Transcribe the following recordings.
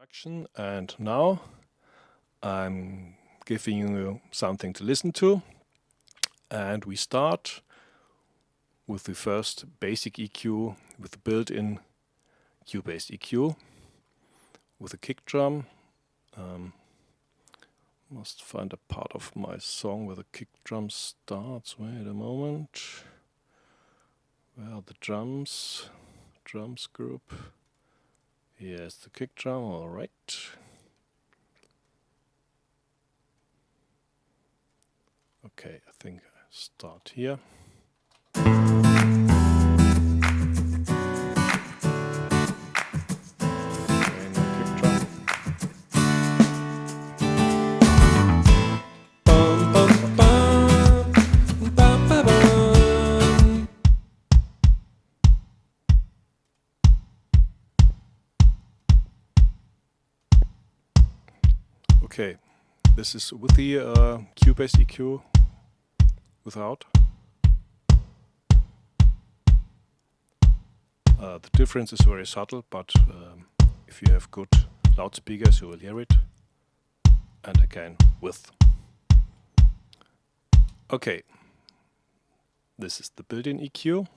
Action, and now I'm giving you something to listen to, and we start with the first basic EQ with the built-in Cubase EQ with a kick drum. Must find a part of my song where the kick drum starts. Wait a moment. Where are the drums? Drums group. Here's the kick drum, alright. Okay, I think I start here. Okay, no kick drum. Bum, bum, bum, bum, bum, bum. Okay, this is with the Cubase EQ without. The difference is very subtle, but if you have good loudspeakers, you will hear it. And again, with. Okay, this is the built-in EQ.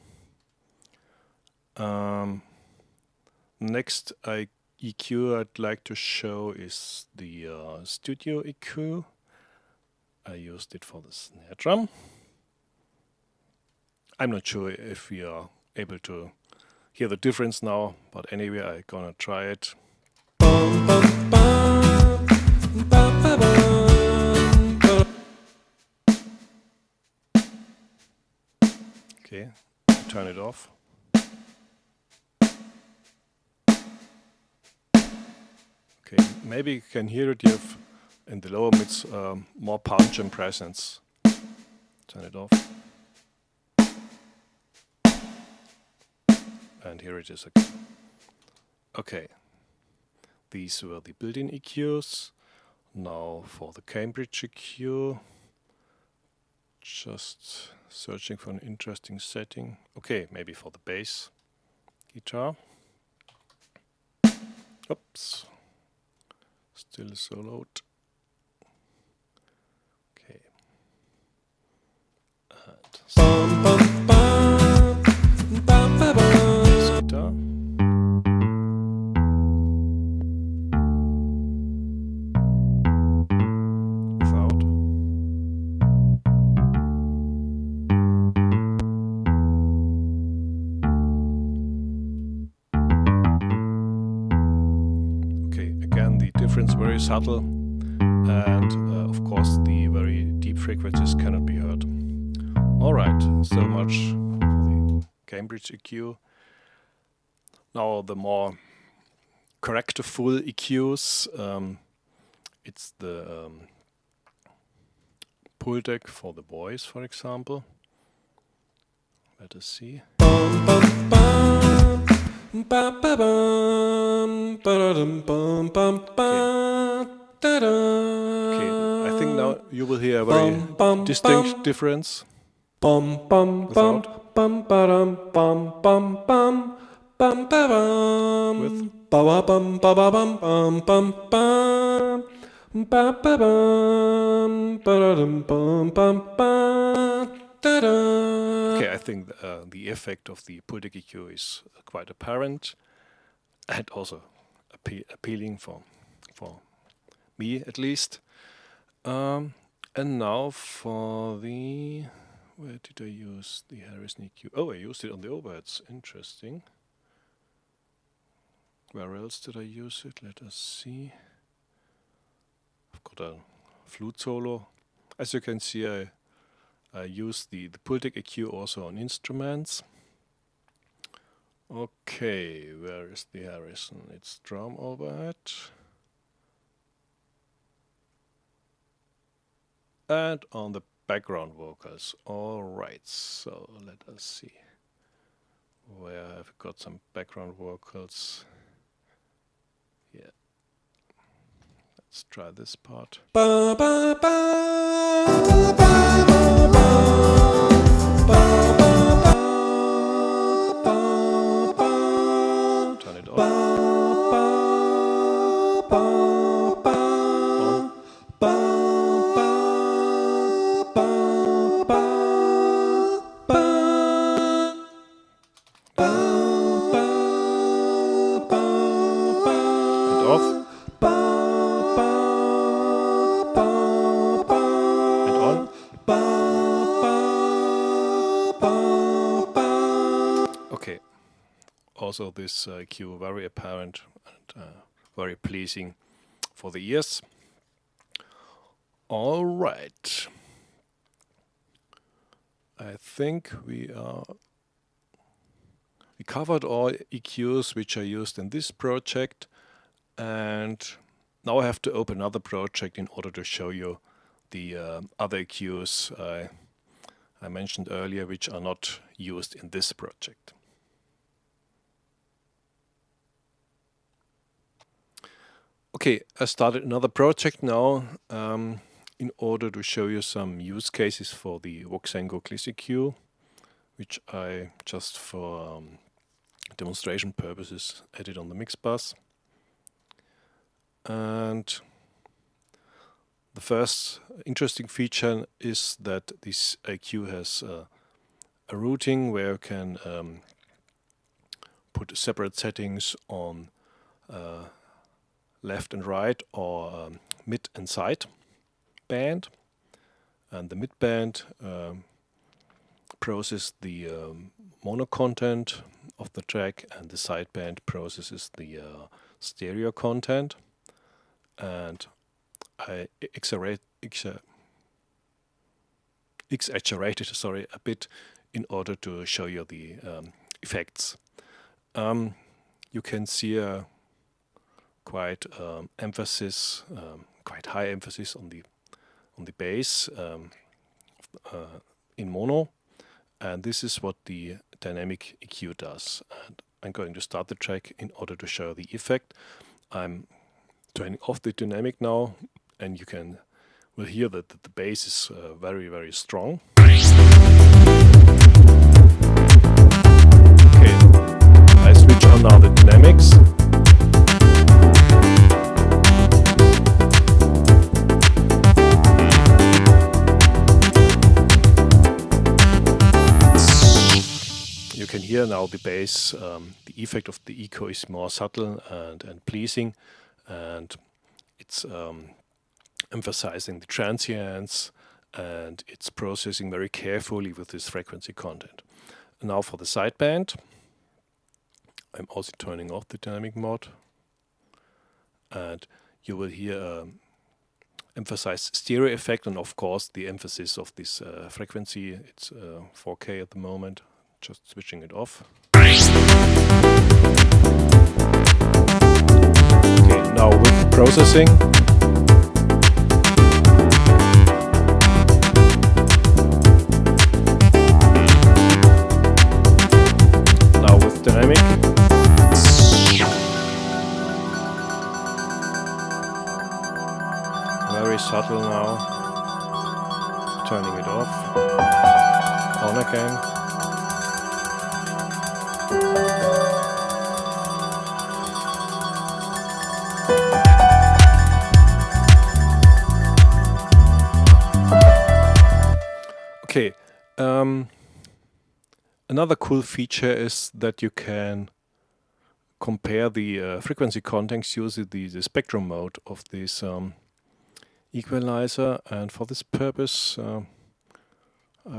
Next EQ I'd like to show is the studio EQ. I used it for the snare drum. I'm not sure if we are able to hear the difference now, but anyway, I'm gonna try it. Bum, bum, bum, bum, bum, bum. Okay, turn it off. Okay, maybe you can hear it. You have in the lower mids more punch and presence. Turn it off. And here it is again. Okay, these were the built-in EQs. Now for the Cambridge EQ. Just searching for an interesting setting. Okay, maybe for the bass guitar. Oops. Still soloed. Okay. And bum, bum, bum, bum, bum, bum. Guitar. Without. Okay, again the difference very subtle, and of course the very deep frequencies cannot be heard. Alright, so much for the Cambridge EQ. Now the more characterful EQs, it's the pull deck for the voice, for example. Let us see. Bum, bum, bum, bum, bum, bum, bum, bum, okay, I think now you will hear a very distinct difference. Bum, bum, bum, bum, bum, bum, bum, bum. Bum, ba, bum. With ba, ba, bum, ba, ba, bum, bum, bum, bum. Ba, ba, bum, ba, da, dum, bum, bum, bum, da, da. Okay, I think the effect of the pull deck EQ is quite apparent and also appealing for me at least. And now for the, where did I use the Harrison EQ? Oh, I used it on the overheads. Interesting. Where else did I use it? Let us see. I've got a flute solo. As you can see, I use the pull deck EQ also on instruments. Okay, where is the Harrison? It's drum overhead. And on the background vocals. Alright, so let us see. Where I've got some background vocals. Yeah. Let's try this part. Ba, ba, ba, ba, ba, ba, ba, ba, ba, ba. Turn it off. Ba, ba, Okay, also this cue very apparent and very pleasing for the ears. All right, I think we covered all EQs which are used in this project, and now I have to open another project in order to show you the other EQs I mentioned earlier, which are not used in this project. Okay, I started another project now in order to show you some use cases for the Voxengo gliss-eq, which I just for demonstration purposes added on the mix bus. And the first interesting feature is that this EQ has a routing where you can put separate settings on left and right, or mid and side band. And the mid band processes the mono content of the track, and the side band processes the stereo content. And I exaggerated a bit in order to show you the effects. You can see a quite high emphasis on the bass in mono, and this is what the dynamic EQ does. And I'm going to start the track in order to show the effect. I'm turning off the dynamic now, and you will hear that the bass is very, very strong. Okay, I switch on now the dynamics. You can hear now the bass, the effect of the echo is more subtle and pleasing, and it's emphasizing the transients, and it's processing very carefully with this frequency content. Now for the sideband, I'm also turning off the dynamic mode, and you will hear emphasize stereo effect, and of course the emphasis of this frequency. It's 4K at the moment. Just switching it off. Okay, now with processing. Now with dynamic. Very subtle now. Turning it off. On again. Okay, another cool feature is that you can compare the frequency contents using the spectrum mode of this equalizer, and for this purpose I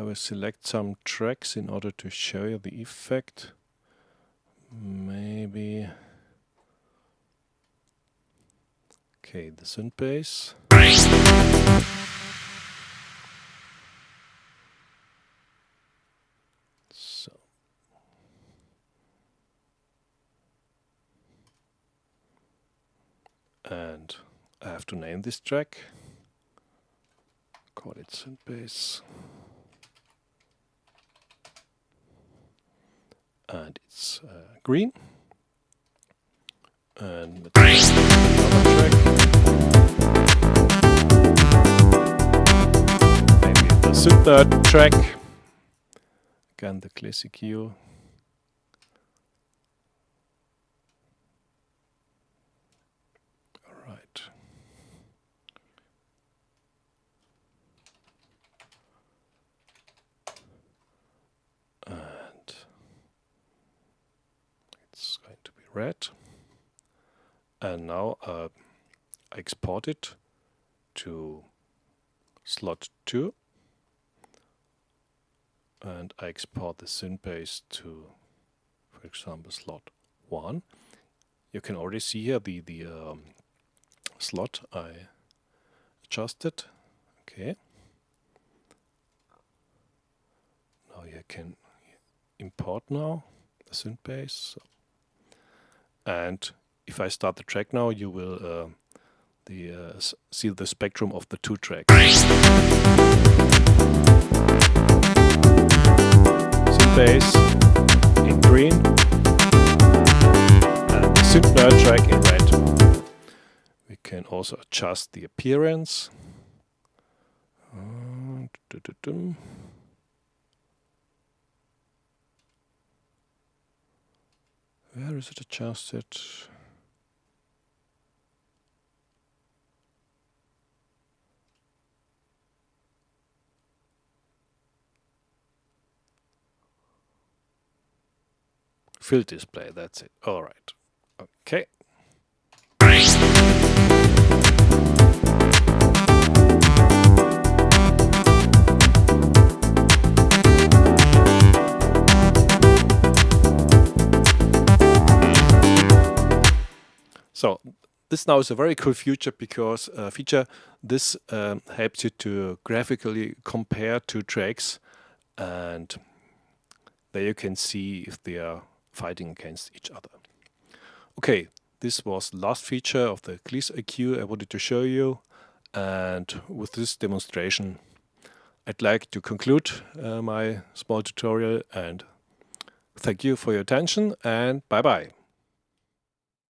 will select some tracks in order to show you the effect. Maybe okay, the synth bass. So and I have to name this track. Call it synth bass. And it's green. And let's another track. Maybe the synth track. Again, the gliss-eq. red. And now I export it to slot 2. And I export the Cubase to, for example, slot 1. You can already see here the slot I adjusted. Okay. Now you can import now the Cubase. And if I start the track now, you will see the spectrum of the 2 tracks. Cubase in green and the synth nerd track in red. We can also adjust the appearance. Where is it adjusted? Fill display, that's it. All right. Okay. So this now is a very cool feature because this helps you to graphically compare 2 tracks, and there you can see if they are fighting against each other. Okay, this was the last feature of the gliss-eq I wanted to show you, and with this demonstration I'd like to conclude my small tutorial, and thank you for your attention, and bye bye.